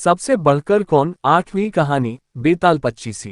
सबसे बढ़कर कौन? 8वीं कहानी बेताल 25।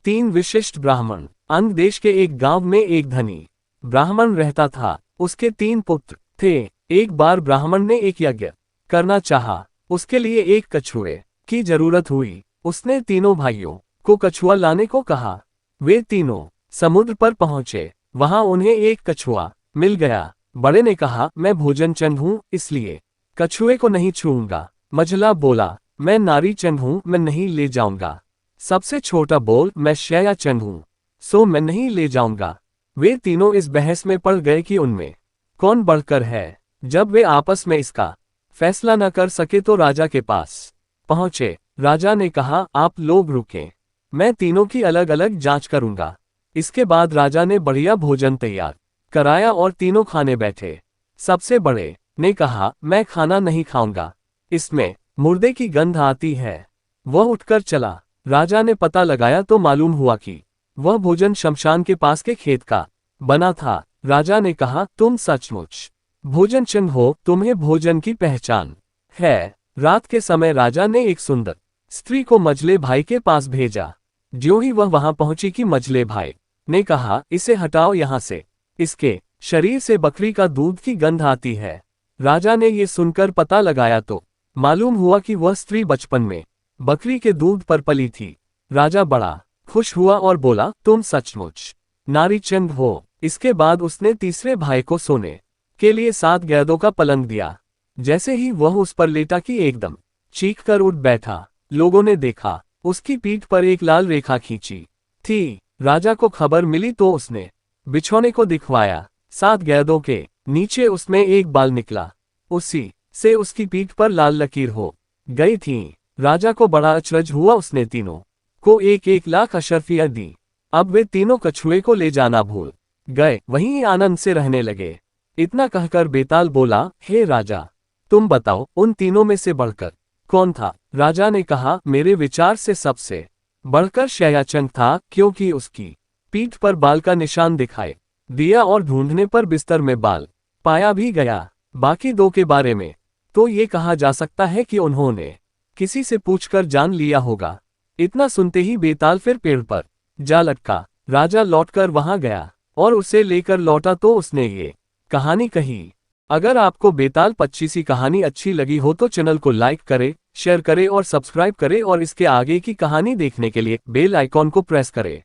3 विशिष्ट ब्राह्मण। अंग देश के एक गांव में एक धनी ब्राह्मण रहता था। उसके 3 पुत्र थे। एक बार ब्राह्मण ने एक यज्ञ करना चाहा। उसके लिए एक कछुए की जरूरत हुई। उसने तीनों भाइयों को कछुआ लाने को कहा। वे तीनों समुद्र पर पहुंचे। वहां उन्हें एक कछुआ मिल गया। बड़े ने कहा, मैं भोजन चंद हूं, इसलिए कछुए को नहीं छूऊंगा। मझला बोला, मैं नारी चंद हूं, मैं नहीं ले जाऊंगा। सबसे छोटा बोल, मैं शया चंद हूं, सो मैं नहीं ले जाऊंगा। वे तीनों इस बहस में पड़ गए कि उनमें कौन बढ़कर है। जब वे आपस में इसका फैसला न कर सके तो राजा के पास पहुंचे। राजा ने कहा, आप लोग रुकें, मैं तीनों की अलग अलग जांच करूंगा। इसके बाद राजा ने बढ़िया भोजन तैयार कराया और तीनों खाने बैठे। सबसे बड़े ने कहा, मैं खाना नहीं खाऊंगा, इसमें मुर्दे की गंध आती है। वह उठकर चला। राजा ने पता लगाया तो मालूम हुआ कि वह भोजन शमशान के पास के खेत का बना था। राजा ने कहा, तुम सचमुच भोजन चंद हो, तुम्हें भोजन की पहचान है। रात के समय राजा ने एक सुंदर स्त्री को मझले भाई के पास भेजा। ज्यों ही वह वहां पहुंची कि मझले भाई ने कहा, इसे हटाओ यहां से, इसके शरीर से बकरी का दूध की गंध आती है। राजा ने ये सुनकर पता लगाया तो मालूम हुआ कि वह स्त्री बचपन में बकरी के दूध पर पली थी। राजा बड़ा खुश हुआ और बोला, तुम सचमुच नारी चंद हो। इसके बाद उसने तीसरे भाई को सोने के लिए 7 गैदों का पलंग दिया। जैसे ही वह उस पर लेटा कि एकदम चीख कर उठ बैठा। लोगों ने देखा, उसकी पीठ पर एक लाल रेखा खींची थी। राजा को खबर मिली तो उसने बिछौने को दिखवाया। 7 गैदों के नीचे उसमें एक बाल निकला, उसी से उसकी पीठ पर लाल लकीर हो गई थी। राजा को बड़ा अचरज हुआ। उसने तीनों को 1-1 लाख अशर्फियां दी। अब वे तीनों कछुए को ले जाना भूल गए, वहीं आनंद से रहने लगे। इतना कहकर बेताल बोला, हे राजा, तुम बताओ, उन तीनों में से बढ़कर कौन था? राजा ने कहा, मेरे विचार से सबसे बढ़कर शयाचंद था, क्योंकि उसकी पीठ पर बाल का निशान दिखाई दिया और ढूंढने पर बिस्तर में बाल पाया भी गया। बाकी 2 के बारे में तो ये कहा जा सकता है कि उन्होंने किसी से पूछकर जान लिया होगा। इतना सुनते ही बेताल फिर पेड़ पर जा लटका। राजा लौटकर वहां गया और उसे लेकर लौटा तो उसने ये कहानी कही। अगर आपको बेताल 25 कहानी अच्छी लगी हो तो चैनल को लाइक करें, शेयर करें और सब्सक्राइब करें और इसके आगे की कहानी देखने के लिए बेल आइकॉन को प्रेस करें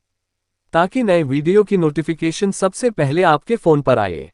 ताकि नए वीडियो की नोटिफिकेशन सबसे पहले आपके फोन पर आए।